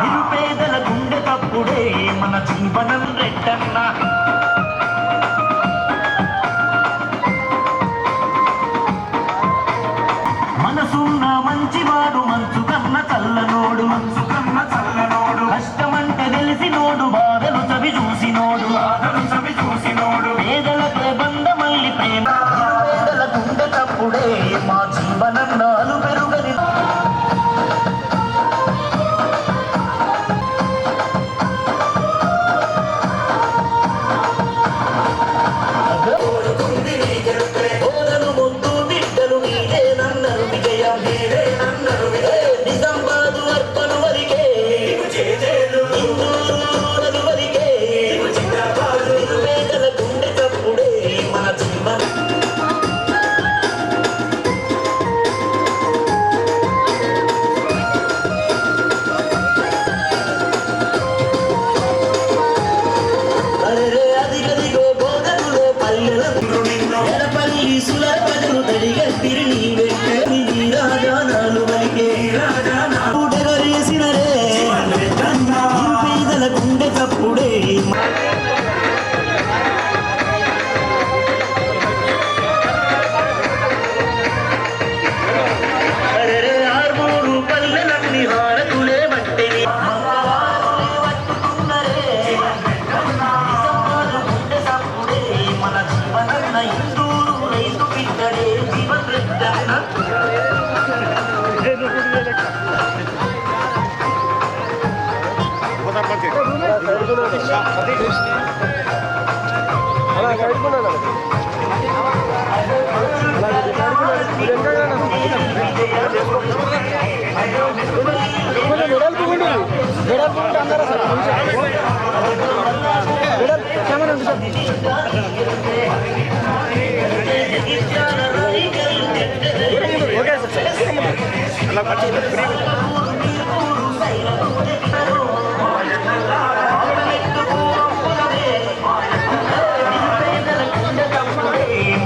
నిరుపేదల గుండె తప్పుడే మన జీవనం రెట్టన్న. మనసున్న మంచివాడు మంచు కన్న చల్లనోడు, మంచు కన్న చల్లనోడు. కష్టమంటే తెలిసినోడు, బాధలు చవి చూసినోడు, బాధలు చవి చూసినోడు. పేదలకే బంధమల్లి ప్రేమ. నిరుపేదల గుండె తప్పుడే మా జీవనం నాలు పెరుగని.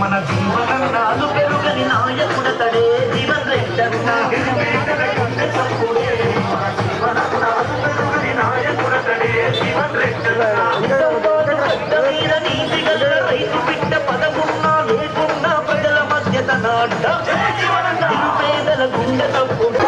మన జీవనం నాలు పెరుగని నాయకుడతడే జీవన్ రెడ్డన్న. రైతు బిడ్డ పదమున్నా లేకున్నా ప్రజల మధ్యత నాట. నిరుపేదల గుండె తప్పుడు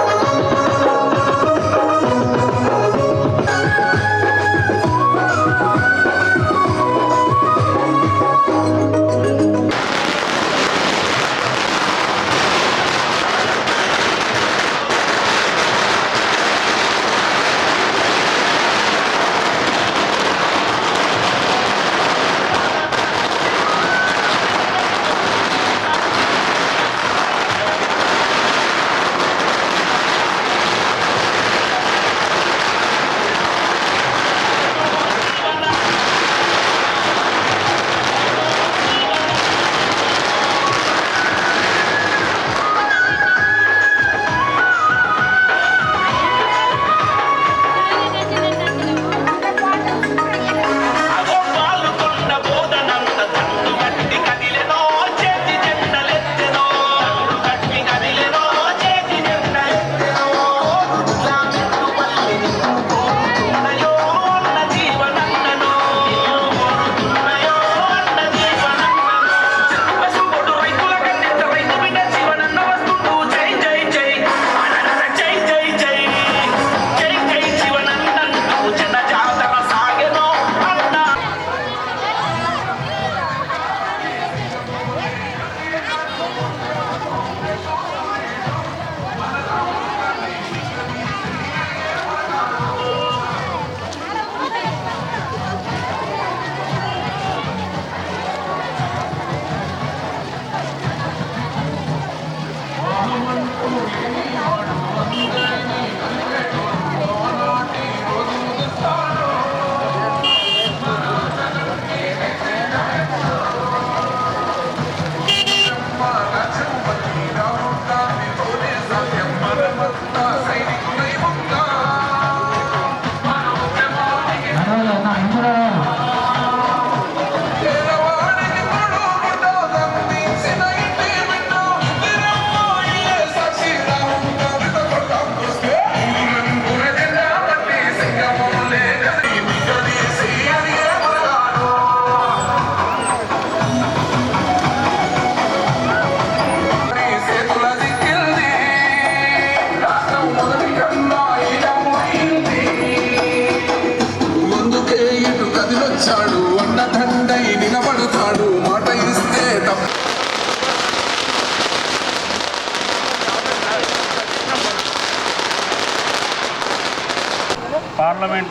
పార్లమెంట్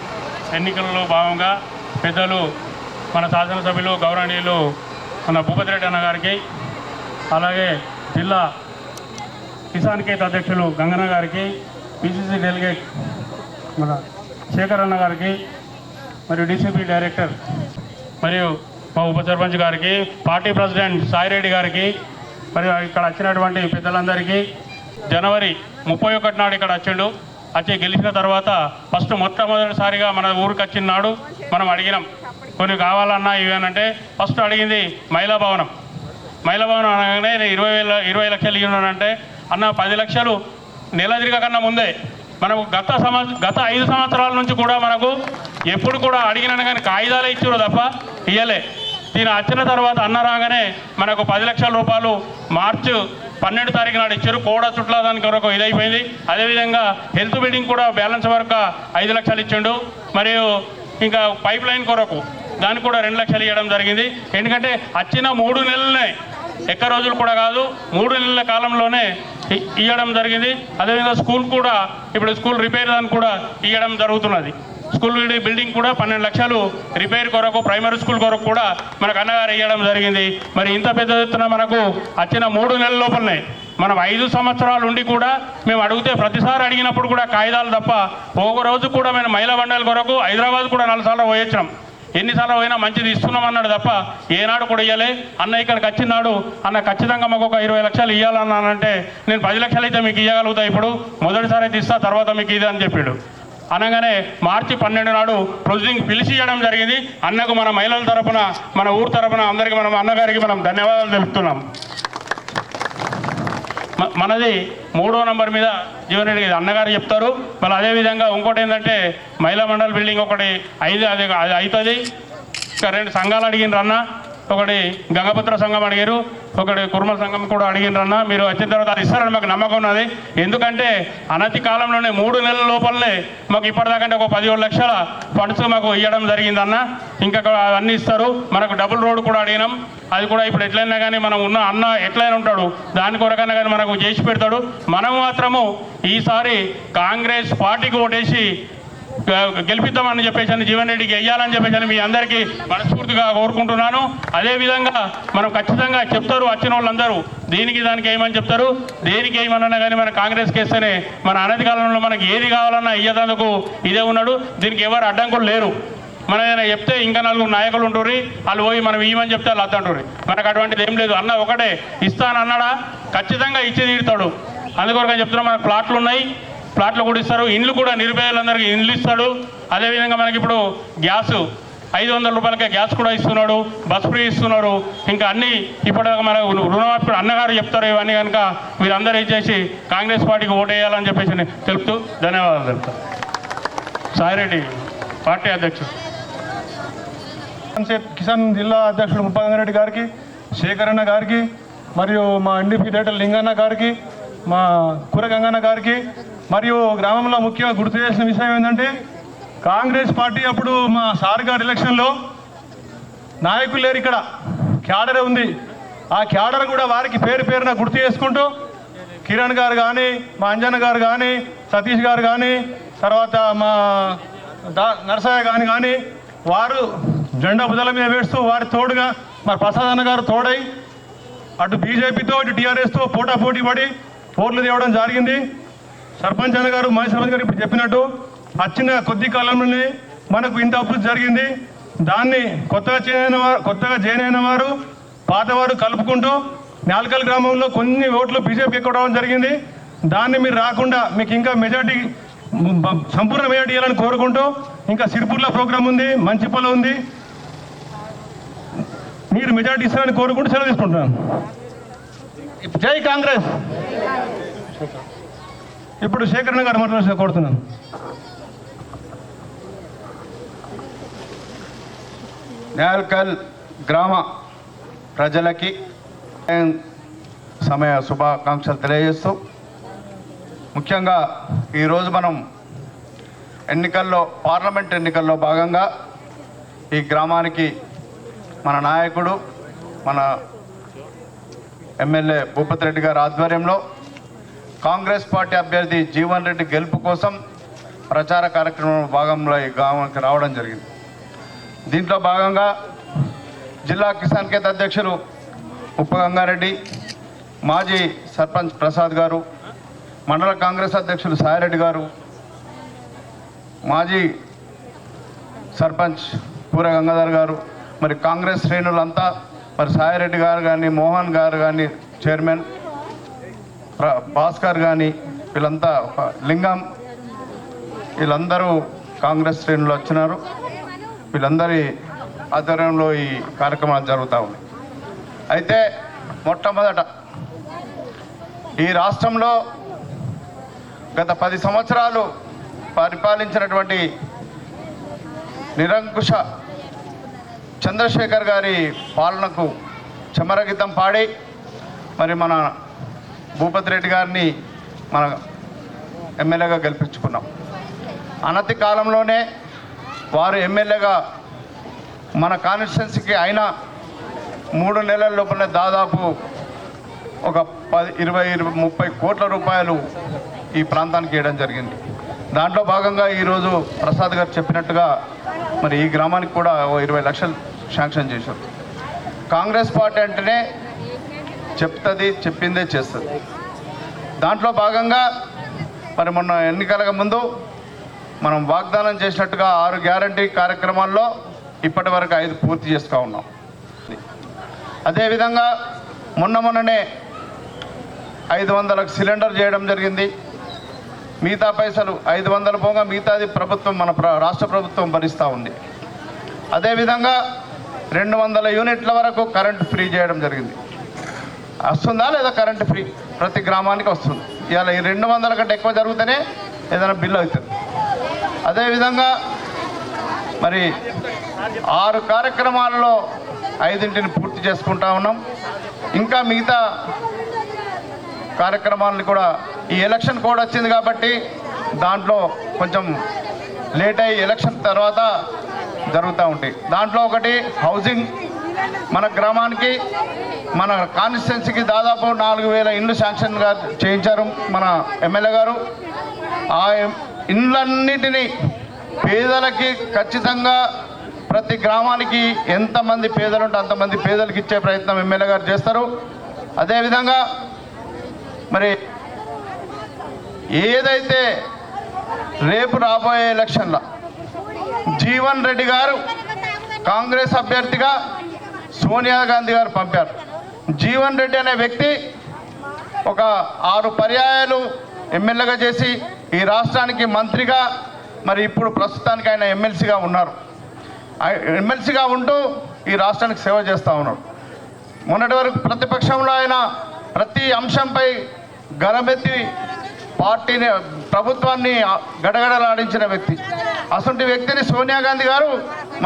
ఎన్నికలలో భాగంగా పెద్దలు మన శాసనసభ్యులు గౌరవనీయులు మన భూపతి రెడ్డి అన్న గారికి, అలాగే జిల్లా కిసాన్ కేత్ అధ్యక్షులు గంగన్న గారికి, పిసిసి డెలిగేట్ మన శేఖర్ అన్న గారికి, మరియు డీసీపీ డైరెక్టర్ మరియు మా ఉప సర్పంచ్ గారికి, పార్టీ ప్రెసిడెంట్ సాయిరెడ్డి గారికి, మరియు ఇక్కడ వచ్చినటువంటి పెద్దలందరికీ, జనవరి 31 నాడు ఇక్కడ వచ్చిండు. వచ్చి గెలిచిన తర్వాత ఫస్ట్ మొట్టమొదటిసారిగా మన ఊరికి వచ్చిన నాడు మనం అడిగినాం కొన్ని కావాలన్నా ఇవేనంటే ఫస్ట్ అడిగింది మహిళా భవనం. మహిళా భవనం అనగానే నేను 20 లక్షలు ఇవ్వనంటే అన్న 10 లక్షలు నెల తిరగకన్నా ముందే మనకు గత 5 సంవత్సరాల నుంచి కూడా మనకు ఎప్పుడు కూడా అడిగినాను కానీ కాగితాలే ఇచ్చారు తప్ప ఇయ్యలే. దీని వచ్చిన తర్వాత అన్న రాగానే మనకు 10 లక్షల రూపాయలు మార్చి 12 తారీఖు నాడు ఇచ్చారు. కోడ చుట్ల దానికి వరకు ఇదైపోయింది. అదేవిధంగా హెల్త్ బిల్డింగ్ కూడా బ్యాలెన్స్ వరకు 5 లక్షలు ఇచ్చిండు. మరియు ఇంకా పైప్ లైన్ కొరకు దానికి కూడా 2 లక్షలు ఇవ్వడం జరిగింది. ఎందుకంటే వచ్చిన 3 నెలలనే ఎక్క రోజులు కూడా కాదు 3 నెలల కాలంలోనే ఇవ్వడం జరిగింది. అదేవిధంగా స్కూల్ కూడా ఇప్పుడు స్కూల్ రిపేర్ దానికి కూడా ఇవ్వడం జరుగుతున్నది. స్కూల్ బిల్డింగ్ కూడా 12 లక్షలు రిపేర్ కొరకు ప్రైమరీ స్కూల్ కొరకు కూడా మనకు అన్నగారు ఇవ్వడం జరిగింది. మరి ఇంత పెద్ద ఎత్తున మనకు వచ్చిన 3 నెలల లోపలనే మనం 5 సంవత్సరాలు ఉండి కూడా మేము అడిగితే ప్రతిసారి అడిగినప్పుడు కూడా కాగితాలు తప్ప ఒక రోజు కూడా మేము మహిళా మండలి కొరకు హైదరాబాద్ కూడా 4 సార్లు పోయొచ్చినాం. ఎన్నిసార్లు పోయినా మంచిది ఇస్తున్నాం అన్నాడు తప్ప ఏనాడు కూడా ఇవ్వలే. అన్న ఇక్కడికి వచ్చినాడు అన్న ఖచ్చితంగా మాకు ఒక 20 లక్షలు ఇవ్వాలన్నానంటే నేను 10 లక్షలు అయితే మీకు ఇవ్వగలుగుతా, ఇప్పుడు మొదటిసారి అయితే ఇస్తా, తర్వాత మీకు ఇది అని చెప్పాడు. అనగానే మార్చి 12 నాడు ప్రొసీడింగ్ పిలిచి ఇవ్వడం జరిగింది. అన్నకు మన మహిళల తరపున మన ఊరు తరపున అందరికీ మనం అన్నగారికి మనం ధన్యవాదాలు తెలుపుతున్నాం. మనది 3వ నంబర్ మీద జీవన్ రెడ్డి అన్నగారు చెప్తారు. మళ్ళీ అదేవిధంగా ఇంకోటి ఏంటంటే మహిళా మండలి బిల్డింగ్ ఒకటి అది అవుతుంది. ఇంకా 2 సంఘాలు అడిగినారు అన్న, ఒకటి గంగపుత్ర సంఘం అడిగారు, ఒకటి కుర్మల సంఘం కూడా అడిగినారన్న. మీరు వచ్చిన తర్వాత అది ఇస్తారని మాకు నమ్మకం ఉన్నది. ఎందుకంటే అనతి కాలంలోనే 3 నెలల లోపలనే మాకు ఇప్పటిదాకంటే ఒక 17 లక్షల ఫండ్స్ మాకు ఇవ్వడం జరిగిందన్న. ఇంకా అన్నీ ఇస్తారు. మనకు డబుల్ రోడ్ కూడా అడిగినాం, అది కూడా ఇప్పుడు ఎట్లయినా కానీ మనం ఉన్న అన్న ఎట్లయినా ఉంటాడు దాని కొరకైనా కానీ మనకు చేసి పెడతాడు. మనం మాత్రము ఈసారి కాంగ్రెస్ పార్టీకి ఓటేసి గెలిపిద్దామని చెప్పేసి జీవన్ రెడ్డికి వెయ్యాలని చెప్పేసి మీ అందరికీ మనస్ఫూర్తిగా కోరుకుంటున్నాను. అదేవిధంగా మనం ఖచ్చితంగా చెప్తారు వచ్చిన వాళ్ళందరూ దీనికి దానికి ఏమని చెప్తారు, దేనికి ఏమన్నా కానీ మన కాంగ్రెస్ కేస్తేనే మన అనతి కాలంలో మనకి ఏది కావాలన్నా ఇయ్యేందుకు ఇదే ఉన్నాడు. దీనికి ఎవరు అడ్డంకులు లేరు. మనం ఏదైనా చెప్తే ఇంకా 4 నాయకులు ఉంటుర్రి, వాళ్ళు పోయి మనం ఇవ్వమని చెప్తే వాళ్ళు అద్దంటుర్రి. మనకు అటువంటిది ఏం లేదు. అన్న ఒకటే ఇస్తానన్నాడా ఖచ్చితంగా ఇచ్చి తీరుతాడు. అందుకొరకని చెప్తున్నాం. మనకు ప్లాట్లు ఉన్నాయి, ప్లాట్లు కూడా ఇస్తారు. ఇండ్లు కూడా నిరుపేదలందరికీ ఇండ్లు ఇస్తాడు. అదేవిధంగా మనకి ఇప్పుడు గ్యాసు 500 రూపాయలకే గ్యాస్ కూడా ఇస్తున్నాడు, బస్ ఫ్రీ ఇస్తున్నారు. ఇంకా అన్నీ ఇప్పటిదాకా మనకు రుణమాఫీ అన్నగారు చెప్తారు. ఇవన్నీ కనుక మీరందరూ ఇచ్చేసి కాంగ్రెస్ పార్టీకి ఓటేయాలని చెప్పేసి తెలుపుతూ ధన్యవాదాలు తెలుపుతారు. సాయిరెడ్డి పార్టీ అధ్యక్షుడు, కిసాన్ జిల్లా అధ్యక్షుడు ముప్పంగారెడ్డి గారికి, శేఖరన్న గారికి, మరియు మా ఎన్డీపీ డైరెక్టర్ లింగన్న గారికి, మా కూర గంగన్న గారికి, మరియు గ్రామంలో ముఖ్యంగా గుర్తు చేసిన విషయం ఏంటంటే కాంగ్రెస్ పార్టీ అప్పుడు మా సార్ గారి ఎలక్షన్లో నాయకులు లేరు, ఇక్కడ క్యాడర్ ఉంది. ఆ క్యాడర్ కూడా వారికి పేరున గుర్తు చేసుకుంటూ కిరణ్ గారు కానీ, మా అంజన్ గారు కానీ, సతీష్ గారు కానీ, తర్వాత మా నరసయ్య కానీ వారు జెండా బుదల మీద వేస్తూ వారి తోడుగా మరి ప్రసాద్ అన్న గారు తోడై అటు బీజేపీతో ఇటు టీఆర్ఎస్తో పోటాపోటీ పడి ఓట్లు తేవడం జరిగింది. సర్పంచ్ అన్న గారు మాజీ సర్పంచ్ గారు ఇప్పుడు చెప్పినట్టు వచ్చిన కొద్ది కాలంలోనే మనకు ఇంత అభివృద్ధి జరిగింది. దాన్ని కొత్తగా జాయిన్ అయిన వారు పాతవారు కలుపుకుంటూ నాల్కల్ గ్రామంలో కొన్ని ఓట్లు బీజేపీ ఎక్కువ రావడం జరిగింది. దాన్ని మీరు రాకుండా మీకు ఇంకా మెజార్టీ సంపూర్ణ మెజార్టీ ఇవ్వాలని కోరుకుంటూ, ఇంకా సిరిపూర్ల ప్రోగ్రాం ఉంది, మంచిపల్లి ఉంది, మీరు మెజార్టీ ఇస్తారని కోరుకుంటూ సెలవు తీసుకుంటున్నాను. జై కాంగ్రెస్. ఇప్పుడు శేఖరణ గారు మాట్లాడాల్సి కోరుతున్నాను. నేల్కల్ గ్రామ ప్రజలకి సమయ శుభాకాంక్షలు తెలియజేస్తూ, ముఖ్యంగా ఈరోజు మనం పార్లమెంట్ ఎన్నికల్లో భాగంగా ఈ గ్రామానికి మన నాయకుడు, మన ఎమ్మెల్యే భూపతి రెడ్డి గారి ఆధ్వర్యంలో కాంగ్రెస్ పార్టీ అభ్యర్థి జీవన్ రెడ్డి గెలుపు కోసం ప్రచార కార్యక్రమం భాగంలో ఈ గ్రామానికి రావడం జరిగింది. దీంట్లో భాగంగా జిల్లా కిసాన్ కేంద్ర అధ్యక్షులు ఉప్ప గంగారెడ్డి, మాజీ సర్పంచ్ ప్రసాద్ గారు, మండల కాంగ్రెస్ అధ్యక్షులు సాయిరెడ్డి గారు, మాజీ సర్పంచ్ పూర గంగాధర్ గారు, మరి కాంగ్రెస్ శ్రేణులంతా, మరి సాయిరెడ్డి గారు కానీ, మోహన్ గారు కానీ, చైర్మన్ భాస్కర్ కానీ, వీళ్ళంతా లింగం, వీళ్ళందరూ కాంగ్రెస్ శ్రేణులు వచ్చినారు. వీళ్ళందరి ఆధ్వర్యంలో ఈ కార్యక్రమాలు జరుగుతూ ఉన్నాయి. అయితే మొట్టమొదట ఈ రాష్ట్రంలో గత 10 సంవత్సరాలు పరిపాలించినటువంటి నిరంకుశ చంద్రశేఖర్ గారి పాలనకు చమరగీతం పాడి మరి మన భూపతి రెడ్డి గారిని మన ఎమ్మెల్యేగా గెలిపించుకున్నాం. అనతి కాలంలోనే వారు ఎమ్మెల్యేగా మన కాన్స్టిట్యున్సీకి అయిన 3 నెలల లోపలనే దాదాపు ఒక 20-30 కోట్ల రూపాయలు ఈ ప్రాంతానికి ఇవ్వడం జరిగింది. దాంట్లో భాగంగా ఈరోజు ప్రసాద్ గారు చెప్పినట్టుగా మరి ఈ గ్రామానికి కూడా 20 లక్షలు శాంక్షన్ చేశారు. కాంగ్రెస్ పార్టీ అంటేనే చెప్తుంది, చెప్పిందే చేస్తుంది. దాంట్లో భాగంగా మరి మొన్న ఎన్నికలకు ముందు మనం వాగ్దానం చేసినట్టుగా 6 గ్యారంటీ కార్యక్రమాల్లో ఇప్పటి వరకు 5 పూర్తి చేస్తూ ఉన్నాం. అదేవిధంగా మొన్ననే 500లకు సిలిండర్ చేయడం జరిగింది. మిగతా పైసలు 500 పోగా మిగతాది ప్రభుత్వం మన రాష్ట్ర ప్రభుత్వం భరిస్తూ ఉంది. అదేవిధంగా 200 యూనిట్ల వరకు కరెంటు ఫ్రీ చేయడం జరిగింది. వస్తుందా లేదా కరెంటు ఫ్రీ? ప్రతి గ్రామానికి వస్తుంది. ఇవాళ ఈ 200 కంటే ఎక్కువ జరిగితేనే ఏదైనా బిల్లు అవుతుంది. అదేవిధంగా మరి 6 కార్యక్రమాలలో 5ంటిని పూర్తి చేసుకుంటా ఉన్నాం. ఇంకా మిగతా కార్యక్రమాలను కూడా ఈ ఎలక్షన్ కోడ్ వచ్చింది కాబట్టి దాంట్లో కొంచెం లేట్ అయ్యి ఎలక్షన్ తర్వాత జరుగుతూ ఉంటాయి. దాంట్లో ఒకటి హౌసింగ్. మన గ్రామానికి మన కాన్స్టిట్యున్సీకి దాదాపు 4000 ఇండ్లు శాంక్షన్గా చేయించారు మన ఎమ్మెల్యే గారు. ఆ ఇండ్లన్నిటినీ పేదలకి ఖచ్చితంగా ప్రతి గ్రామానికి ఎంతమంది పేదలు ఉంటే అంతమంది పేదలకు ఇచ్చే ప్రయత్నం ఎమ్మెల్యే గారు చేస్తారు. అదేవిధంగా మరి ఏదైతే రేపు రాబోయే ఎలక్షన్లో జీవన్ రెడ్డి గారు కాంగ్రెస్ అభ్యర్థిగా సోనియా గాంధీ గారు పంపారు. జీవన్ రెడ్డి అనే వ్యక్తి ఒక 6 పర్యాయాలు ఎమ్మెల్యేగా చేసి ఈ రాష్ట్రానికి మంత్రిగా, మరి ఇప్పుడు ప్రస్తుతానికి ఆయన ఎమ్మెల్సీగా ఉన్నారు. ఎమ్మెల్సీగా ఉంటూ ఈ రాష్ట్రానికి సేవ చేస్తూ ఉన్నాడు. మొన్నటి వరకు ప్రతిపక్షంలో ఆయన ప్రతి అంశంపై గలమెత్తి పార్టీని, ప్రభుత్వాన్ని గడగడలాడించిన వ్యక్తి. అసంటి వ్యక్తిని సోనియా గాంధీ గారు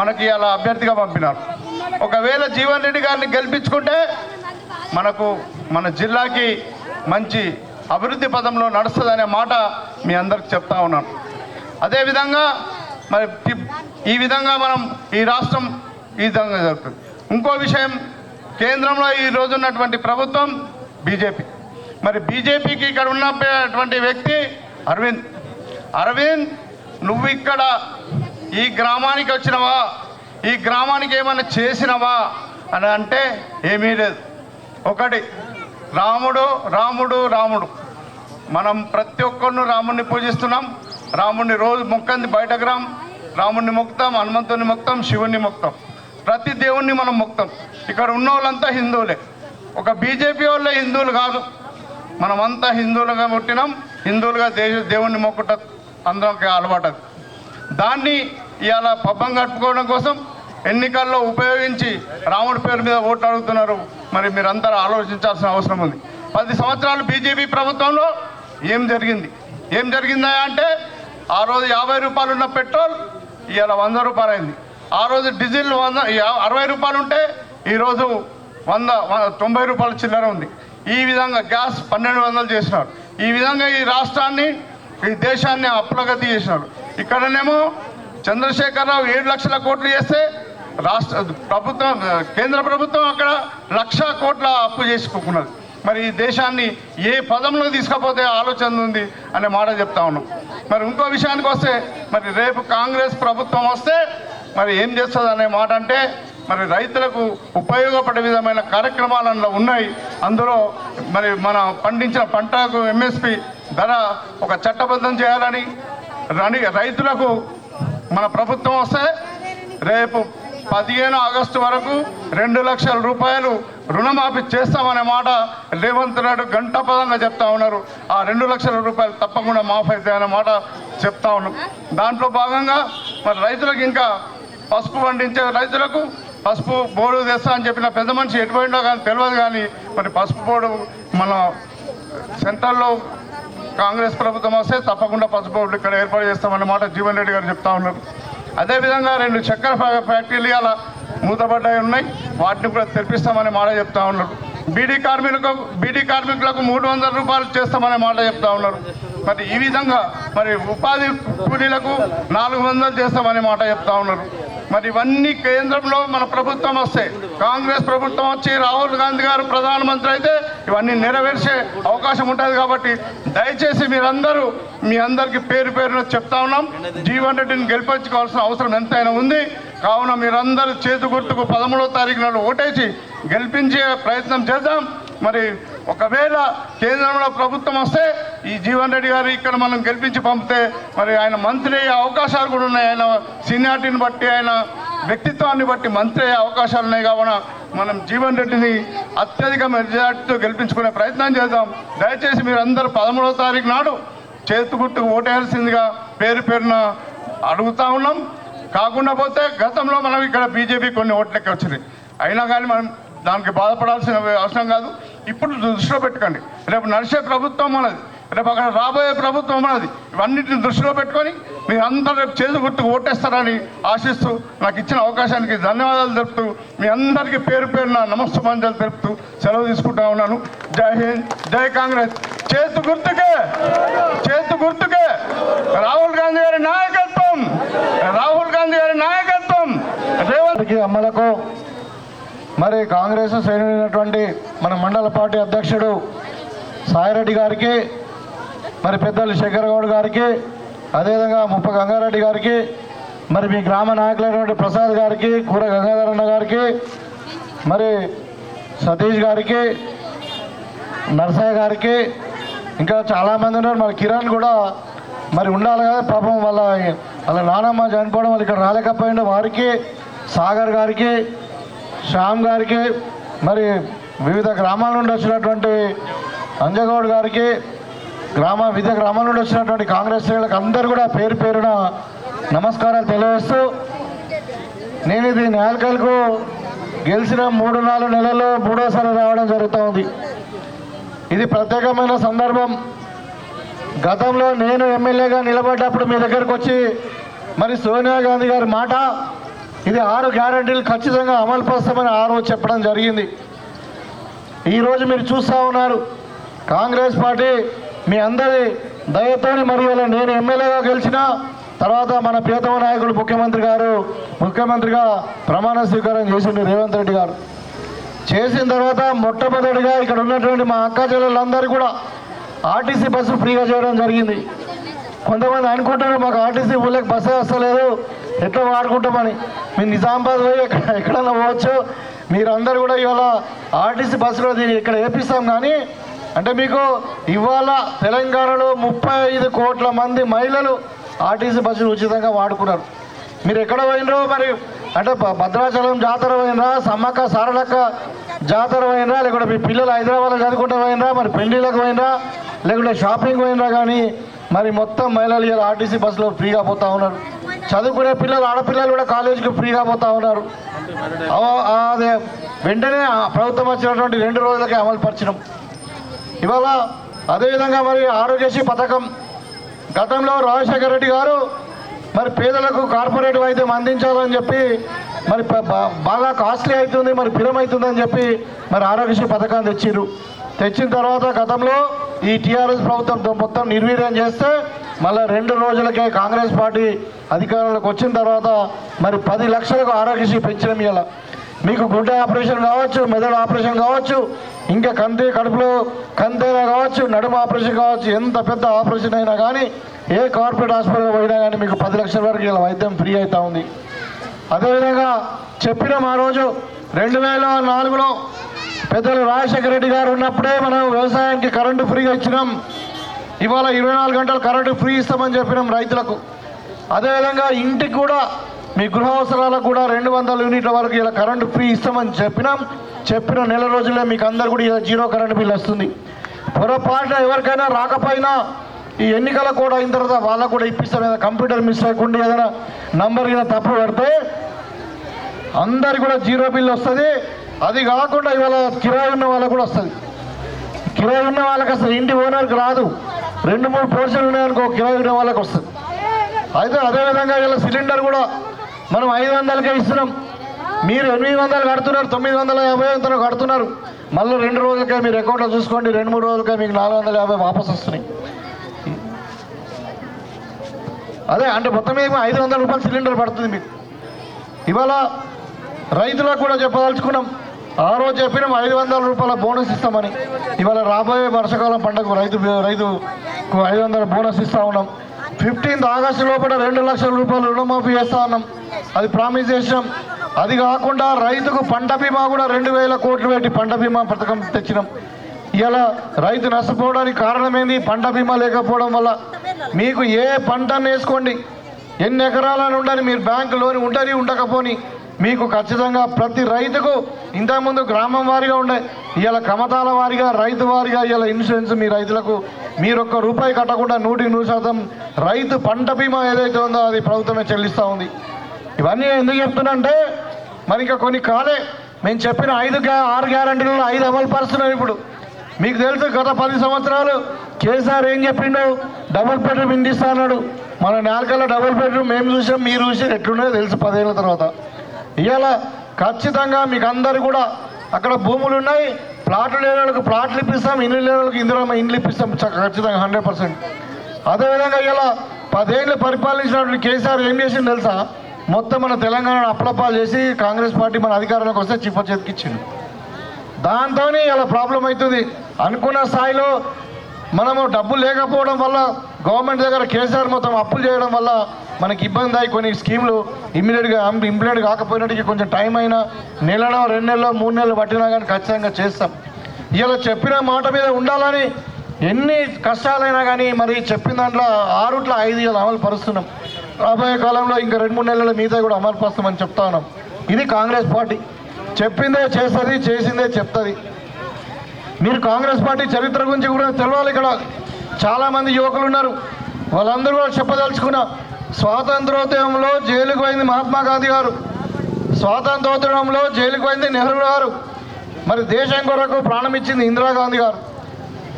మనకి అలా అభ్యర్థిగా పంపినారు. ఒకవేళ జీవన్ రెడ్డి గారిని గెలిపించుకుంటే మన జిల్లాకి మంచి అభివృద్ధి పదంలో నడుస్తుందనే మాట మీ అందరికి చెప్తా ఉన్నాను. అదేవిధంగా మరి ఈ విధంగా మనం ఈ రాష్ట్రం ఈ విధంగా జరుగుతుంది. ఇంకో విషయం, కేంద్రంలో ఈ రోజు ఉన్నటువంటి ప్రభుత్వం బీజేపీ. మరి బీజేపీకి ఇక్కడ ఉన్నటువంటి వ్యక్తి అరవింద్, నువ్వు ఇక్కడ ఈ గ్రామానికి వచ్చినవా, ఈ గ్రామానికి ఏమైనా చేసినవా అని అంటే ఏమీ లేదు. ఒకటి రాముడు రాముడు రాముడు. మనం ప్రతి ఒక్కరిని రాముడిని పూజిస్తున్నాం. రాముడిని రోజు మొక్కంది బయటకు రాముడిని మొక్కుతాం, హనుమంతుని మొక్కుతాం, శివుణ్ణి మొక్కుతాం, ప్రతి దేవుణ్ణి మనం మొక్కుతాం. ఇక్కడ ఉన్న వాళ్ళంతా హిందువులే. ఒక బీజేపీ వాళ్ళే హిందువులు కాదు. మనమంతా హిందువులుగా పుట్టినాం, హిందువులుగా దేవుణ్ణి మొక్కుట అందరికి అలవాటు. దాన్ని ఇవాళ పబ్బం కట్టుకోవడం కోసం ఎన్నికల్లో ఉపయోగించి రాముడి పేరు మీద ఓట్లు అడుగుతున్నారు. మరి మీరందరూ ఆలోచించాల్సిన అవసరం ఉంది. 10 సంవత్సరాలు బీజేపీ ప్రభుత్వంలో ఏం జరిగిందా అంటే ఆ రోజు 50 రూపాయలు ఉన్న పెట్రోల్ ఇవాళ 100 రూపాయలు అయింది. ఆ రోజు డీజిల్ 60 రూపాయలు ఉంటే ఈరోజు 90 రూపాయల చిల్లర ఉంది. ఈ విధంగా గ్యాస్ 1200 చేసినారు. ఈ విధంగా ఈ రాష్ట్రాన్ని, ఈ దేశాన్ని అప్రగతి చేసినారు. ఇక్కడనేమో చంద్రశేఖరరావు 7 లక్షల కోట్లు చేస్తే కేంద్ర ప్రభుత్వం అక్కడ 1,00,000 కోట్ల అప్పు చేసుకున్నది. మరి ఈ దేశాన్ని ఏ పదంలో తీసుకపోతే ఆలోచన ఉంది అనే మాట చెప్తా ఉన్నాం. మరి ఇంకో విషయానికి వస్తే, మరి రేపు కాంగ్రెస్ ప్రభుత్వం వస్తే మరి ఏం చేస్తుంది అనే మాట అంటే, మరి రైతులకు ఉపయోగపడే విధమైన కార్యక్రమాలు అందులో ఉన్నాయి. అందులో మరి మన పండించిన పంటకు ఎంఎస్పి ధర ఒక చట్టబద్ధం చేయాలని, రైతులకు మన ప్రభుత్వం వస్తే రేపు 15 ఆగస్టు వరకు 2 లక్షల రూపాయలు రుణమాఫీ చేస్తామనే మాట రేవంత్ రెడ్డి గంటాపదంగా చెప్తా ఉన్నారు. ఆ 2 లక్షల రూపాయలు తప్పకుండా మాఫీ అవుతాయనే మాట చెప్తా ఉన్నాం. దాంట్లో భాగంగా మరి రైతులకు, ఇంకా పసుపు పండించే రైతులకు పసుపు బోర్డు తెస్తా అని చెప్పిన పెద్ద మనిషి ఎటుపోయిందో కానీ తెలియదు. కానీ మరి పసుపు బోర్డు మన సెంట్రల్లో కాంగ్రెస్ ప్రభుత్వం వస్తే తప్పకుండా పసుపు బోర్డు ఇక్కడ ఏర్పాటు చేస్తామన్న మాట జీవన్ రెడ్డి గారు చెప్తా ఉన్నారు. అదేవిధంగా 2 చక్కెర ఫ్యాక్టరీలు ఇలా మూతపడ్డాయి ఉన్నాయి, వాటిని కూడా తెప్పిస్తామనే మాట చెప్తా ఉన్నారు. బీడీ కార్మికులకు 300 రూపాయలు చేస్తామనే మాట చెప్తా ఉన్నారు. మరి ఈ విధంగా మరి ఉపాధి కూలీలకు 400 చేస్తామనే మాట చెప్తా ఉన్నారు. మరి ఇవన్నీ కేంద్రంలో మన ప్రభుత్వం వస్తే, కాంగ్రెస్ ప్రభుత్వం వచ్చి రాహుల్ గాంధీ గారు ప్రధానమంత్రి అయితే ఇవన్నీ నెరవేర్చే అవకాశం ఉంటుంది. కాబట్టి దయచేసి మీరందరూ, మీ అందరికీ పేరు పేరున చెప్తా ఉన్నాం, జీవన్ రెడ్డిని గెలిపించుకోవాల్సిన అవసరం ఎంతైనా ఉంది. కావున మీరందరూ చేతి గుర్తుకు 13వ తారీఖు నాడు ఓటేసి గెలిపించే ప్రయత్నం చేద్దాం. మరి ఒకవేళ కేంద్రంలో ప్రభుత్వం వస్తే ఈ జీవన్ రెడ్డి గారు ఇక్కడ మనం గెలిపించి పంపితే మరి ఆయన మంత్రి అయ్యే అవకాశాలు కూడా ఉన్నాయి. ఆయన సీనియారిటీని బట్టి, ఆయన వ్యక్తిత్వాన్ని బట్టి మంత్రి అయ్యే అవకాశాలు ఉన్నాయి. కావున మనం జీవన్ రెడ్డిని అత్యధిక మెజార్టీతో గెలిపించుకునే ప్రయత్నం చేద్దాం. దయచేసి మీరందరూ 13వ తారీఖు నాడు చేతి గుర్తుకు ఓటేయాల్సిందిగా పేరు పేరున అడుగుతా ఉన్నాం. కాకుండా పోతే గతంలో మనం ఇక్కడ బీజేపీ కొన్ని ఓట్లకి వచ్చినాయి, అయినా కానీ మనం దానికి బాధపడాల్సిన అవసరం కాదు. ఇప్పుడు దృష్టిలో పెట్టుకోండి, రేపు నడిచే ప్రభుత్వం మనది, రేపు అక్కడ రాబోయే ప్రభుత్వం మనది. ఇవన్నిటిని దృష్టిలో పెట్టుకొని మీరందరూ రేపు చేతి గుర్తుకు ఓటేస్తారని ఆశిస్తూ, నాకు ఇచ్చిన అవకాశానికి ధన్యవాదాలు తెలుపుతూ, మీ అందరికీ పేరు పేరున నమస్సుమాంజలు తెలుపుతూ సెలవు తీసుకుంటా ఉన్నాను. జై హింద్, జై కాంగ్రెస్. చేతి గుర్తుకే రాహుల్ గాంధీ గారి నాయకత్వం, రేవంత్ అమ్మలకు, మరి కాంగ్రెస్ శ్రేణులైనటువంటి మన మండల పార్టీ అధ్యక్షుడు సాయిరెడ్డి గారికి, మరి పెద్దలు శేఖర్ గౌడ్ గారికి, అదేవిధంగా ముప్ప గంగారెడ్డి గారికి, మరి మీ గ్రామ నాయకులైనటువంటి ప్రసాద్ గారికి, కూర గంగాధర్ అన్న గారికి, మరి సతీష్ గారికి, నర్సయ్య గారికి, ఇంకా చాలామంది ఉన్నారు. మరి కిరణ్ కూడా మరి ఉండాలి కదా, పాపం వాళ్ళ నానమ్మ చనిపోవడం వాళ్ళు ఇక్కడ రాలేకపోయిన వారికి, సాగర్ గారికి, శ్యామ్ గారికి, మరి గ్రామాల నుండి వచ్చినటువంటి అంజగౌడ్ గారికి, వివిధ గ్రామాల నుండి వచ్చినటువంటి కాంగ్రెస్ శ్రేణులకు అందరూ కూడా పేరు పేరున నమస్కారాలు తెలియజేస్తూ, నేను ఇది నేలకల్కు గెలిచిన 3-4 నెలల్లో 3వసారి రావడం జరుగుతూ ఉంది. ఇది ప్రత్యేకమైన సందర్భం. గతంలో నేను ఎమ్మెల్యేగా నిలబడ్డప్పుడు మీ దగ్గరకు వచ్చి మరి సోనియా గాంధీ గారి మాట, ఇది 6 గ్యారెంటీలు ఖచ్చితంగా అమలు పరుస్తామని ఆ రోజు చెప్పడం జరిగింది. ఈరోజు మీరు చూస్తూ ఉన్నారు, కాంగ్రెస్ పార్టీ మీ అందరి దయతోని, మరియు నేను ఎమ్మెల్యేగా గెలిచిన తర్వాత మన ప్రియతమ నాయకుడు ముఖ్యమంత్రిగా ప్రమాణ స్వీకారం చేసిండు రేవంత్ రెడ్డి గారు. చేసిన తర్వాత మొట్టమొదటిగా ఇక్కడ ఉన్నటువంటి మా అక్క చెల్లెళ్ళందరూ కూడా ఆర్టీసీ బస్సు ఫ్రీగా చేయడం జరిగింది. కొంతమంది అనుకుంటున్నారు మాకు ఆర్టీసీ ఊళ్ళకి బస్సే వస్తలేదు, ఎట్లా వాడుకుంటామని. మీరు నిజామాబాద్ పోయి ఎక్కడన్నా పోవచ్చు, మీరందరూ కూడా ఇవాళ ఆర్టీసీ బస్సులో ఇక్కడ వేపిస్తాం. కానీ అంటే మీకు ఇవాళ తెలంగాణలో 35 కోట్ల మంది మహిళలు ఆర్టీసీ బస్సులు ఉచితంగా వాడుకున్నారు. మీరు ఎక్కడ పోయినరో మరి, అంటే భద్రాచలం జాతర పోయినరా, సమ్మక్క సారలక్క జాతర పోయినరా, లేకుంటే మీ పిల్లలు హైదరాబాద్లో చదువుకుంటూ పోయినరా, మరి పెళ్లిళ్ళకు పోయినరా, లేకుంటే షాపింగ్ పోయినరా, కానీ మరి మొత్తం మహిళలు ఇలా ఆర్టీసీ బస్సులో ఫ్రీగా పోతూ ఉన్నారు. చదువుకునే పిల్లలు, ఆడపిల్లలు కూడా కాలేజీకి ఫ్రీగా పోతూ ఉన్నారు. అదే వెంటనే ప్రభుత్వం వచ్చినటువంటి 2 రోజులకే అమలు పరిచయం. ఇవాళ అదేవిధంగా మరి ఆరోగ్యశ్రీ పథకం గతంలో రాజశేఖర రెడ్డి గారు మరి పేదలకు కార్పొరేట్ వైద్యం అందించాలని చెప్పి మరి బాగా కాస్ట్లీ అవుతుంది, మరి పిరమవుతుందని చెప్పి మరి ఆరోగ్యశ్రీ పథకాన్ని తెచ్చిన తర్వాత గతంలో ఈ టీఆర్ఎస్ ప్రభుత్వం మొత్తం నిర్వీర్యం చేస్తే మళ్ళీ 2 రోజులకే కాంగ్రెస్ పార్టీ అధికారంలోకి వచ్చిన తర్వాత మరి 10 లక్షలకు ఆరోగ్యశ్రీ పెంచడం. ఇలా మీకు గుండె ఆపరేషన్ కావచ్చు, మెదడు ఆపరేషన్ కావచ్చు, ఇంకా కడుపులో కంతైనా కావచ్చు, నడుము ఆపరేషన్ కావచ్చు, ఎంత పెద్ద ఆపరేషన్ అయినా కానీ ఏ కార్పొరేట్ హాస్పిటల్లో పోయినా కానీ మీకు 10 లక్షల వరకు ఇలా వైద్యం ఫ్రీ అవుతూ ఉంది. అదేవిధంగా చెప్పినాం ఆ రోజు 2004లో పెద్దలు రాజశేఖర రెడ్డి గారు ఉన్నప్పుడే మనం వ్యవసాయానికి కరెంటు ఫ్రీగా ఇచ్చినాం. ఇవాళ 24 గంటలు కరెంటు ఫ్రీ ఇస్తామని చెప్పినాం రైతులకు. అదేవిధంగా ఇంటికి కూడా మీ గృహ అవసరాలకు కూడా 200 యూనిట్ల వరకు ఇలా కరెంటు ఫ్రీ ఇస్తామని చెప్పిన నెల రోజుల్లో మీకు అందరు కూడా ఇలా 0 కరెంటు బిల్ వస్తుంది. పొరపాటున ఎవరికైనా రాకపోయినా ఈ ఎన్నికల కూడా అయిన తర్వాత వాళ్ళకు కూడా ఇప్పిస్తాం. ఏదైనా కంప్యూటర్ మిస్ అయ్యకుండా ఏదైనా నంబర్ కింద తప్పు పడితే అందరికి కూడా 0 బిల్ వస్తుంది. అది కాకుండా ఇవాళ కిరాయి ఉన్న వాళ్ళకు కూడా వస్తుంది. కిరాయి ఉన్న వాళ్ళకి అసలు ఇంటి ఓనర్కి రాదు. 2-3 పోర్షన్లు ఉన్నాయనుకో కిరాయి ఉన్న వాళ్ళకి వస్తుంది. అయితే అదేవిధంగా ఇలా సిలిండర్ కూడా మనం 500కే ఇస్తున్నాం. మీరు 800 కడుతున్నారు, 950 కడుతున్నారు. మళ్ళీ 2 రోజులకే మీరు అకౌంట్లో చూసుకోండి, 2-3 రోజులకే మీకు 450 వాపసు వస్తున్నాయి. అదే అంటే మొత్తం మీద 500 రూపాయలు సిలిండర్ పడుతుంది మీకు. ఇవాళ రైతులకు కూడా చెప్పదలుచుకున్నాం. ఆ రోజు చెప్పినాం 500 రూపాయల బోనస్ ఇస్తామని. ఇవాళ రాబోయే వర్షాకాలం పంటకు రైతుకు 500 బోనస్ ఇస్తూ ఉన్నాం. 15th ఆగస్టు లోపల 2 లక్షల రూపాయలు రుణమాఫీ చేస్తా ఉన్నాం. అది ప్రామిస్ చేసినాం. అది కాకుండా రైతుకు పంట బీమా కూడా 2000 కోట్లు పెట్టి పంట బీమా పథకం తెచ్చినాం. ఇలా రైతు నష్టపోవడానికి కారణమేంది? పంట బీమా లేకపోవడం వల్ల. మీకు ఏ పంటను వేసుకోండి, ఎన్ని ఎకరాలను ఉండని, మీరు బ్యాంకు లోన్ ఉండని ఉండకపోని మీకు ఖచ్చితంగా ప్రతి రైతుకు ఇంతకుముందు గ్రామం వారిగా ఉండే ఇలా కమతాల వారిగా రైతు వారిగా ఇలా ఇన్సూరెన్స్ మీ రైతులకు మీరు ₹1 కట్టకుండా 100% రైతు పంట బీమా ఏదైతే ఉందో అది ప్రభుత్వమే చెల్లిస్తూ ఉంది. ఇవన్నీ ఎందుకు చెప్తున్నంటే మరి ఇంకా కొన్ని కాలే మేము చెప్పిన 6 గ్యారంటీలలో 5 అమలు పరుస్తున్నాం. ఇప్పుడు మీకు తెలుసు గత 10 సంవత్సరాలు కేసీఆర్ ఏం చెప్పిండు? డబుల్ బెడ్రూమ్ ఇండిస్తా అన్నాడు. మన నేలకల్లా డబుల్ బెడ్రూమ్ మేము చూసాం, మీరు చూసారు, ఎట్లున్నాయో తెలుసు 10 ఏళ్ళ తర్వాత. ఇవాళ ఖచ్చితంగా మీకు అందరు కూడా అక్కడ భూములు ఉన్నాయి, ప్లాట్లు లేని వాళ్ళకి ప్లాట్లు ఇప్పిస్తాం, ఇండ్లు లేని వాళ్ళకి ఇండ్లు ఇప్పిస్తాం ఖచ్చితంగా 100%. అదేవిధంగా ఇలా 10 ఏళ్ళు పరిపాలించినటువంటి కేసీఆర్ ఏం చేసింది తెలుసా? మొత్తం మన తెలంగాణను అప్లపాలు చేసి కాంగ్రెస్ పార్టీ మన అధికారంలోకి వస్తే చిప్ప చేతికిచ్చింది. దాంతో ఇలా ప్రాబ్లం అవుతుంది. అనుకున్న స్థాయిలో మనము డబ్బులు లేకపోవడం వల్ల గవర్నమెంట్ దగ్గర కేసీఆర్ మొత్తం అప్పులు చేయడం వల్ల మనకి ఇబ్బంది అయ్యి కొన్ని స్కీములు ఇమ్మీడియట్గా ఇంప్లిమెంట్ కాకపోయినట్టుగా కొంచెం టైం అయినా నెలలో 2 నెలలో 3 నెలలు పట్టినా కానీ ఖచ్చితంగా చేస్తాం. ఇలా చెప్పిన మాట మీద ఉండాలని ఎన్ని కష్టాలైనా కానీ మరి చెప్పిన దాంట్లో 6 5 ఇలా అమలు పరుస్తున్నాం. రాబోయే కాలంలో ఇంకా 2-3 నెలల మీద కూడా అమలు పరుస్తామని చెప్తా ఉన్నాం. ఇది కాంగ్రెస్ పార్టీ. చెప్పిందే చేస్తుంది, చేసిందే చెప్తుంది. మీరు కాంగ్రెస్ పార్టీ చరిత్ర గురించి కూడా తెలవాలి. ఇక్కడ చాలామంది యువకులు ఉన్నారు, వాళ్ళందరూ కూడా చెప్పదలుచుకున్నా. స్వాతంత్రోద్యమంలో జైలుకు పోయింది మహాత్మా గాంధీ గారు, స్వాతంత్రోద్యమంలో జైలుకు పోయింది నెహ్రూ గారు, మరి దేశం కొరకు ప్రాణం ఇచ్చింది ఇందిరాగాంధీ గారు,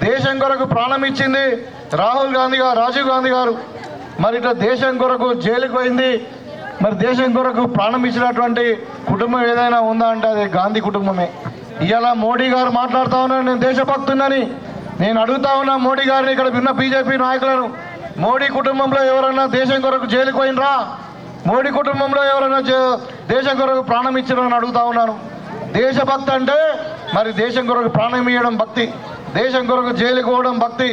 దేశం కొరకు ప్రాణం ఇచ్చింది రాహుల్ గాంధీ గారు, రాజీవ్ గాంధీ గారు. మరి ఇట్లా దేశం కొరకు జైలుకు పోయింది, మరి దేశం కొరకు ప్రాణం ఇచ్చినటువంటి కుటుంబం ఏదైనా ఉందా అంటే అది గాంధీ కుటుంబమే. ఇవాళ మోడీ గారు మాట్లాడుతూ ఉన్నారు నేను దేశభక్తున్నని. నేను అడుగుతా ఉన్నా మోడీ గారిని, ఇక్కడ విన్న బీజేపీ నాయకులను, మోడీ కుటుంబంలో ఎవరైనా దేశం కొరకు జైలుకు పోయినరా? మోడీ కుటుంబంలో ఎవరైనా దేశం కొరకు ప్రాణం ఇచ్చిరని అడుగుతా ఉన్నాను. దేశభక్తి అంటే మరి దేశం కొరకు ప్రాణం ఇవ్వడం భక్తి, దేశం కొరకు జైలుకు పోవడం భక్తి.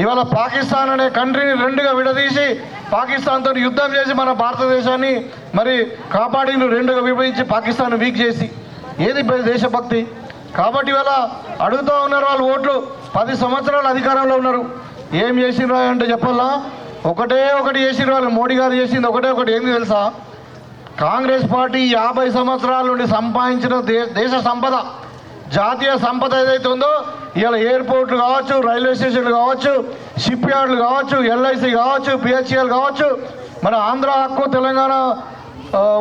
ఇవాళ పాకిస్తాన్ అనే కంట్రీని 2గా విడదీసి పాకిస్తాన్తో యుద్ధం చేసి మన భారతదేశాన్ని మరి కాపాడిను, 2గా విభజించి పాకిస్తాన్ వీక్ చేసి. ఏది దేశభక్తి? కాబట్టి ఇవాళ అడుగుతూ ఉన్నారు వాళ్ళు ఓట్లు. 10 సంవత్సరాలు అధికారంలో ఉన్నారు, ఏం చేసినరా అంటే చెప్పాలా? ఒకటి చేసినారు వాళ్ళు. మోడీ గారు చేసింది ఒకటి ఏంది తెలుసా? కాంగ్రెస్ పార్టీ 50 సంవత్సరాల నుండి సంపాదించిన దేశ సంపద జాతీయ సంపద ఏదైతే ఉందో ఇవాళ ఎయిర్పోర్ట్లు కావచ్చు, రైల్వే స్టేషన్లు కావచ్చు, షిప్ యార్డ్లు కావచ్చు, ఎల్ఐసి కావచ్చు, పిహెచ్ఎల్ కావచ్చు, మన ఆంధ్ర హక్కు తెలంగాణ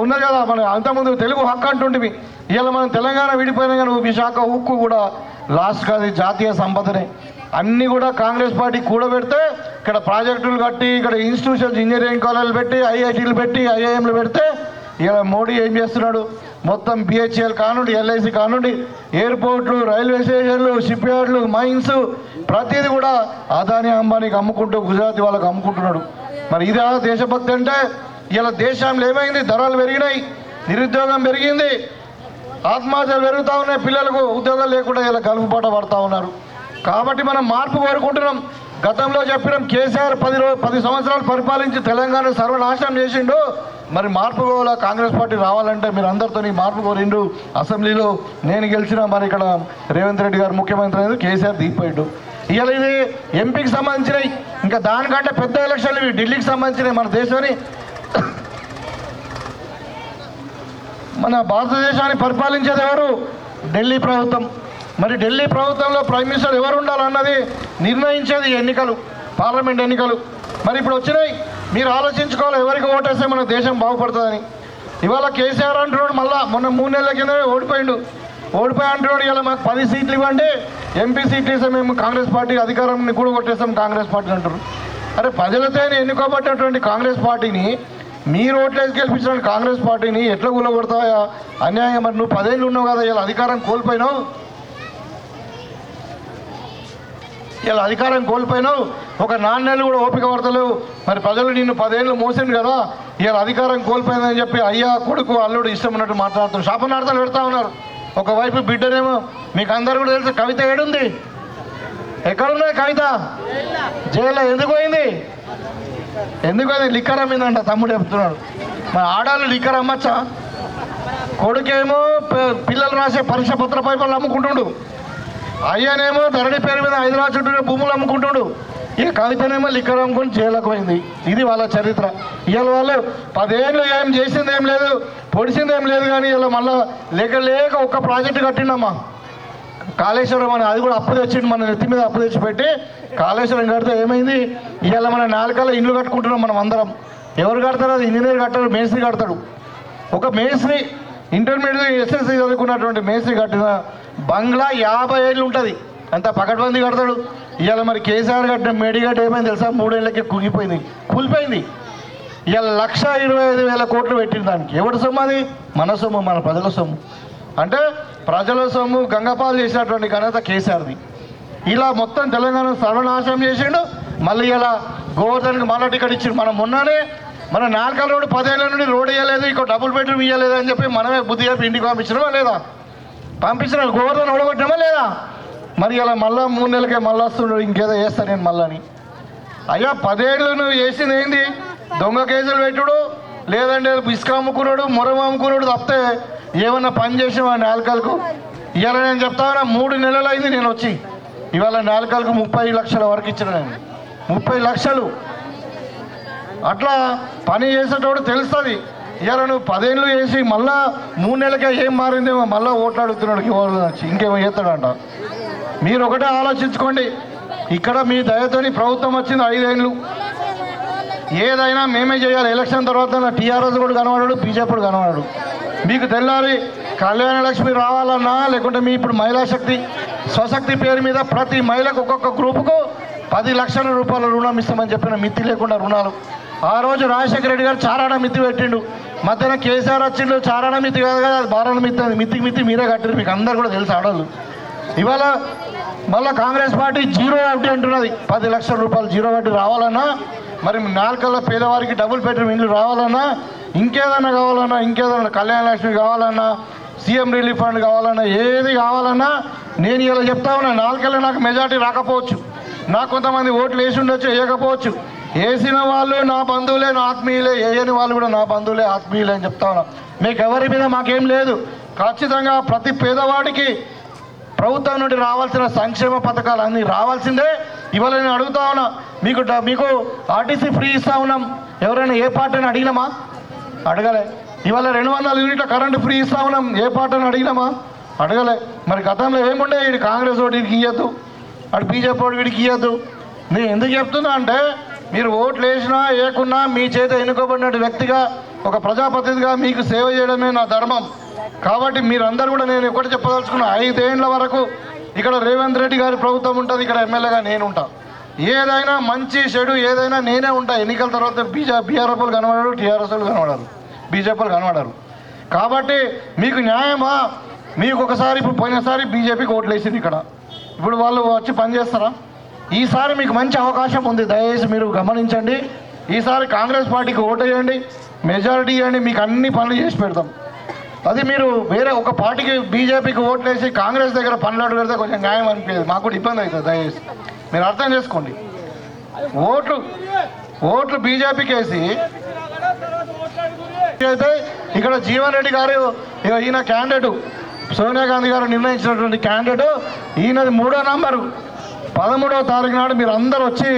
ఉన్నది కదా, మన అంతకుముందు తెలుగు హక్కు అంటుంటివి. ఇవాళ మనం తెలంగాణ విడిపోయినా కానీ విశాఖ ఉక్కు కూడా లాస్ట్గా అది జాతీయ సంపదనే. అన్నీ కూడా కాంగ్రెస్ పార్టీ కూడబెడితే ఇక్కడ ప్రాజెక్టులు కట్టి, ఇక్కడ ఇన్స్టిట్యూషన్స్, ఇంజనీరింగ్ కాలేజీలు పెట్టి, ఐఐటీలు పెట్టి, ఐఐఎంలు పెడితే ఇలా మోడీ ఏం చేస్తున్నాడు? మొత్తం బిహెచ్ఎల్ కానుండి, ఎల్ఐసి కానుండి, ఎయిర్పోర్ట్లు, రైల్వే స్టేషన్లు, షిప్ యార్డ్లు, మైన్స్, ప్రతిదీ కూడా అదానీ అంబానీకి అమ్ముకుంటూ గుజరాతీ వాళ్ళకి అమ్ముకుంటున్నాడు. మరి ఇదే దేశభక్తి అంటే? ఇలా దేశంలో ఏమైంది? ధరలు పెరిగినాయి, నిరుద్యోగం పెరిగింది, ఆత్మహత్యలు పెరుగుతూ ఉన్నాయి, పిల్లలకు ఉద్యోగాలు లేకుండా ఇలా గలుపుపాట పడుతూ ఉన్నారు. కాబట్టి మనం మార్పు కోరుకుంటున్నాం. గతంలో చెప్పినాం కేసీఆర్ 10 సంవత్సరాలు పరిపాలించి తెలంగాణ సర్వనాశనం చేసిండు. మరి మార్పు కోవాలా? కాంగ్రెస్ పార్టీ రావాలంటే మీరు అందరితో మార్పు కోరిండు. అసెంబ్లీలో నేను గెలిచిన, మరి ఇక్కడ రేవంత్ రెడ్డి గారు ముఖ్యమంత్రి అయింది, కేసీఆర్ దిగిపోయిండు. ఇవాళ ఇది ఎంపీకి సంబంధించినవి, ఇంకా దానికంటే పెద్ద ఎలక్షన్లు ఇవి ఢిల్లీకి సంబంధించినవి. మన దేశాన్ని, మన భారతదేశాన్ని పరిపాలించేది ఎవరు? ఢిల్లీ ప్రభుత్వం. మరి ఢిల్లీ ప్రభుత్వంలో ప్రైమ్ మినిస్టర్ ఎవరు ఉండాలన్నది నిర్ణయించేది ఎన్నికలు, పార్లమెంట్ ఎన్నికలు. మరి ఇప్పుడు వచ్చినాయి, మీరు ఆలోచించుకోవాలి ఎవరికి ఓటేస్తే మన దేశం బాగుపడుతుందని. ఇవాళ కేసీఆర్ అంటున్నాడు, మళ్ళా మొన్న 3 నెలల కింద ఓడిపోయి అంటున్నాడు, ఇలా మాకు 10 సీట్లు ఇవ్వండి, ఎంపీ సీట్లు ఇస్తే మేము కాంగ్రెస్ పార్టీ అధికారాన్ని కూడా కొట్టేస్తాం కాంగ్రెస్ పార్టీ అంటారు. అరే ప్రజలతో ఎన్నుకోబట్టినటువంటి కాంగ్రెస్ పార్టీని, మీరు ఓట్లేసి గెలిపించిన కాంగ్రెస్ పార్టీని ఎట్లా కూలగొడతావా? అన్యాయంగా. మరి నువ్వు 10 ఏళ్ళు ఉన్నావు కదా, ఇలా అధికారం కోల్పోయినావు, ఇలా అధికారం కోల్పోయినావు, ఒక 4 నెలలు కూడా ఓపిక పడతలేవు. మరి ప్రజలు నిన్ను 10 ఏళ్ళు మోసిండు కదా, ఇలా అధికారం కోల్పోయిందని చెప్పి అయ్యా కొడుకు అల్లుడు ఇష్టం ఉన్నట్టు మాట్లాడుతున్నారు, శాపనార్థాలు పెడతా ఉన్నారు. ఒకవైపు బిడ్డనేమో, మీకు అందరు కూడా తెలుసు కవిత ఏడుంది, ఎక్కడున్నది కవిత? జైల్లో. ఎందుకు పోయింది? లిక్కర్ అమ్మిందంట, తమ్ముడు చెప్తున్నాడు. మరి ఆడాలు లిక్కర్ అమ్మచ్చా? కొడుకేమో పిల్లలు రాసే పరీక్ష పత్ర పైపలు అమ్ముకుంటుండు, అయ్యనేమో ధరణి పేరు మీద హైదరాబాద్ చుట్టూ భూములు అమ్ముకుంటుడు, ఇక కవితనేమో లిక్కర్ అమ్ముకొని జైలుకు పోయింది. ఇది వాళ్ళ చరిత్ర. ఇవాళ వాళ్ళు 10 ఏళ్ళు ఏం చేసింది ఏం లేదు, పొడిచింది ఏం లేదు, కానీ ఇలా మళ్ళీ లేక ఒక్క ప్రాజెక్టు కట్టిండమ్మా, కాళేశ్వరం అని. అది కూడా అప్పు తెచ్చిండు, మన నెత్తి మీద అప్పు తెచ్చిపెట్టి కాళేశ్వరం కడితే ఏమైంది? ఇవాళ మన 4 కల్లా ఇండ్లు కట్టుకుంటున్నాం మనం అందరం. ఎవరు కడతారు? అది ఇంజనీర్ కట్టారు, మేస్త్రి కడతాడు. ఒక మేస్త్రి ఇంటర్మీడియట్ ఎస్ఎస్సీ చదువుకున్నటువంటి మేస్త్రి కట్టిన బంగ్లా 50 ఏళ్ళు ఉంటుంది, అంత పకడ్బందీ కడతాడు. ఇవాళ మరి కేసీఆర్ కట్టిన మేడిగడ్డ ఏమైంది తెలుసా? 3 ఏళ్ళకి కూలిపోయింది. ఇవాళ 1,25,000 కోట్లు పెట్టిన దానికి. ఎవరి సొమ్ము అది? మన సొమ్ము, మన ప్రజల సొమ్ము. అంటే ప్రజల సొమ్ము గంగపాలు చేసినటువంటి ఘనత కేసీఆర్ది. ఇలా మొత్తం తెలంగాణ సర్వనాశనం చేసిండు. మళ్ళీ ఇలా గోవర్ధన్కి మళ్ళీ టికెట్ ఇచ్చిండు. మనం మొన్ననే మన 4 రోడ్డు 10 ఏళ్ళ నుండి రోడ్ ఇవ్వలేదు, ఇంకో డబుల్ బెడ్రూమ్ ఇవ్వలేదు అని చెప్పి మనమే బుద్ధి చెప్పి ఇంటికి పంపించినామా లేదా? పంపించిన గోవర్ధన్ ఓడగొట్టినామా లేదా? మరి ఇలా మళ్ళీ 3 నెలలకే మళ్ళీ వస్తున్నాడు, ఇంకేదో చేస్తాను నేను మళ్ళీ. అయ్యా 10 ఏళ్ళు నువ్వు చేసింది ఏంది? దొంగ కేసులు పెట్టుడు, లేదంటే ఇసుక అమ్ముకున్నాడు, మొరం అమ్ముకున్నాడు తప్పితే ఏమన్నా పని చేసినా 4 కలకు. ఇవాళ నేను చెప్తా ఉన్నా, 3 నెలలు అయింది నేను వచ్చి, ఇవాళ 4 కలకు 30 లక్షల వరకు ఇచ్చిన నేను. 30 లక్షలు అట్లా పని చేసేటోడు తెలుస్తుంది. ఇవాళ నువ్వు 10 ఏళ్ళు చేసి మళ్ళా 3 నెలలకే ఏం మారిందేమో మళ్ళీ ఓట్లు అడుగుతున్నాడు, వచ్చి ఇంకేమో చేస్తాడంట. మీరు ఒకటే ఆలోచించుకోండి, ఇక్కడ మీ దయతోని ప్రభుత్వం వచ్చింది 5 ఏళ్ళు, ఏదైనా మేమే చేయాలి. ఎలక్షన్ తర్వాత టీఆర్ఎస్ కూడా కనబడాడు, బీజేపీ కూడా కనబడాడు. మీకు తెల్లారి కళ్యాణ లక్ష్మి రావాలన్నా, లేకుంటే మీ ఇప్పుడు మహిళా శక్తి స్వశక్తి పేరు మీద ప్రతి మహిళకు ఒక్కొక్క గ్రూపుకు 10 లక్షల రూపాయల రుణం ఇస్తామని చెప్పిన, మిత్తి లేకుండా రుణాలు. ఆ రోజు రాజశేఖర రెడ్డి గారు చారాణ మిత్తి పెట్టిండు, మధ్యన కేసీఆర్ వచ్చిండు, చారాణ మిత్తి కాదు కదా, అది బారాణ మిత్తి. అది మిత్తికి మీరే కట్టిరు, మీకు అందరు కూడా తెలుసు ఆడవాళ్ళు. ఇవాళ మళ్ళీ కాంగ్రెస్ పార్టీ 0 వడ్డీ అంటున్నది. 10 లక్షల రూపాయలు 0 వడ్డీ రావాలన్నా, మరి 4 కల్లా పేదవారికి డబుల్ బెడ్రూమ్ ఇల్లు రావాలన్నా, ఇంకేదన్నా కావాలన్నా, ఇంకేదన్నా కళ్యాణ లక్ష్మి కావాలన్నా, సీఎం రిలీఫ్ ఫండ్ కావాలన్నా, ఏది కావాలన్నా నేను ఇలా చెప్తా ఉన్నా. 4 కల్లా నాకు మెజార్టీ రాకపోవచ్చు, నాకు కొంతమంది ఓట్లు వేసి ఉండొచ్చు, వేయకపోవచ్చు. వేసిన వాళ్ళు నా బంధువులే, నా ఆత్మీయులే, వేయని వాళ్ళు కూడా నా బంధువులే, ఆత్మీయులే అని చెప్తా ఉన్నా. మీకు ఎవరి మీద మాకేం లేదు. ఖచ్చితంగా ప్రతి పేదవాడికి ప్రభుత్వం నుండి రావాల్సిన సంక్షేమ పథకాలు అన్నీ రావాల్సిందే. ఇవాళ నేను అడుగుతా ఉన్నా, మీకు ఆర్టీసీ ఫ్రీ ఇస్తా ఉన్నాం. ఎవరైనా ఏ పార్టీని అడిగినామా? అడగలే. ఇవాళ 200 యూనిట్ల కరెంటు ఫ్రీ ఇస్తా ఉన్నాం. ఏ పార్టీని అడిగినామా? అడగలే. మరి గతంలో ఏముండే, వీడి కాంగ్రెస్ ఓటు వీడికి ఇవ్వద్దు, అటు బీజేపీ ఓటు వీడికి ఇవ్వద్దు. నేను ఎందుకు చెప్తున్నా అంటే, మీరు ఓట్లు వేసినా వేయకున్నా మీ చేత ఎన్నుకోబడిన వ్యక్తిగా, ఒక ప్రజాప్రతినిధిగా మీకు సేవ చేయడమే నా ధర్మం. కాబట్టి మీరందరూ కూడా, నేను ఒకటి చెప్పదలుచుకున్నా, 5 ఏళ్ళ వరకు ఇక్కడ రేవంత్ రెడ్డి గారి ప్రభుత్వం ఉంటుంది, ఇక్కడ ఎమ్మెల్యేగా నేను ఉంటా. ఏదైనా మంచి చెడు ఏదైనా నేనే ఉంటా. ఎన్నికల తర్వాత బీఆర్ఎఫ్ వాళ్ళు కనబడరు, టీఆర్ఎస్ వాళ్ళు కనబడరు, బీజేపీ వాళ్ళు కనబడరు. కాబట్టి మీకు న్యాయమా? మీకు ఒకసారి, ఇప్పుడు పోయినసారి బీజేపీకి ఓట్లు వేసింది ఇక్కడ, ఇప్పుడు వాళ్ళు వచ్చి పనిచేస్తారా? ఈసారి మీకు మంచి అవకాశం ఉంది, దయచేసి మీరు గమనించండి. ఈసారి కాంగ్రెస్ పార్టీకి ఓటు వేయండి, మెజారిటీ ఇవ్వండి, మీకు అన్ని పనులు చేసి పెడతాం. అది మీరు వేరే ఒక పార్టీకి బీజేపీకి ఓట్లు వేసి కాంగ్రెస్ దగ్గర పనులు అడుగు పెడితే కొంచెం న్యాయం అనిపించదు, మాకు కూడా ఇబ్బంది అవుతుంది. దయచేసి మీరు అర్థం చేసుకోండి. ఓట్లు బీజేపీకి వేసి అయితే ఇక్కడ జీవన్ రెడ్డి గారు, ఈయన క్యాండిడేట్ సోనియా గాంధీ గారు నిర్ణయించినటువంటి క్యాండిడేట్, ఈయనది 3వ నంబరు. 13వ తారీఖు నాడు మీరు అందరు వచ్చి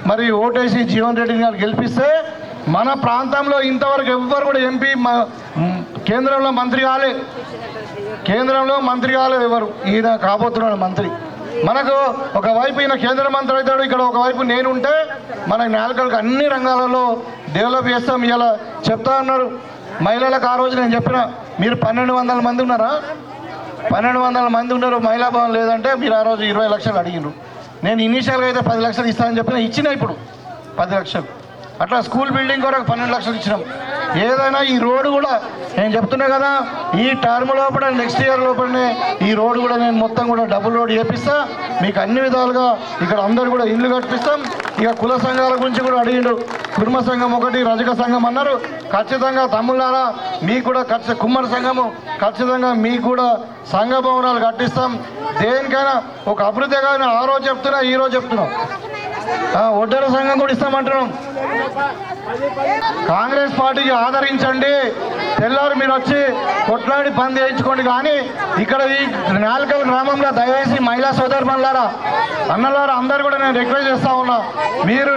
మరి ఓటేసి జీవన్ రెడ్డి గారు గెలిపిస్తే, మన ప్రాంతంలో ఇంతవరకు ఎవ్వరు కూడా ఎంపీ కేంద్రంలో మంత్రి కాలేదు ఎవరు. ఈయన కాబోతున్నాడు మంత్రి. మనకు ఒకవైపు ఈయన కేంద్ర మంత్రి అవుతాడు, ఇక్కడ ఒకవైపు నేను ఉంటే మనకు నాలుకలకు అన్ని రంగాలలో డెవలప్ చేస్తాం. ఇలా చెప్తా ఉన్నారు మహిళలకు. ఆ రోజు నేను చెప్పిన, మీరు 1200 మంది ఉన్నారా? 1200 మంది ఉన్నారు, మహిళా భవన్ లేదంటే మీరు ఆ రోజు 20 లక్షలు అడిగినారు. నేను ఇనీషియల్గా అయితే 10 లక్షలు ఇస్తానని చెప్పిన, ఇచ్చిన ఇప్పుడు 10 లక్షలు. అట్లా స్కూల్ బిల్డింగ్ కూడా 12 లక్షలు ఇచ్చినాం. ఏదైనా ఈ రోడ్డు కూడా నేను చెప్తున్నా కదా, ఈ టర్మ్ లోపల నెక్స్ట్ ఇయర్ లోపలనే ఈ రోడ్డు కూడా నేను మొత్తం కూడా డబుల్ రోడ్ చేపిస్తా. మీకు అన్ని విధాలుగా ఇక్కడ అందరు కూడా ఇల్లు కట్టిస్తాం. ఇక కుల సంఘాల గురించి కూడా అడిగిండు, కుర్మ సంఘం ఒకటి, రజక సంఘం అన్నారు. ఖచ్చితంగా తమ్ముళ్ళారా మీకు కూడా కుమ్మరి సంఘము ఖచ్చితంగా మీకు కూడా సంఘ భవనాలు కట్టిస్తాం. దేనికైనా ఒక అభివృద్ధిగా ఆ రోజు చెప్తున్నా, ఈ రోజు చెప్తున్నాం. ఒడ్డర సంఘం కూడా ఇస్తామంటున్నాం. కాంగ్రెస్ పార్టీకి ఆదరించండి. తెల్లారు మీరు వచ్చి కొట్లాడి పని చేయించుకోండి. కానీ ఇక్కడ ఈ నాల్కల్ గ్రామంలో దయచేసి మహిళా సోదరుమణులారా, అన్నలారా అందరు కూడా నేను రిక్వెస్ట్ చేస్తా ఉన్నా, మీరు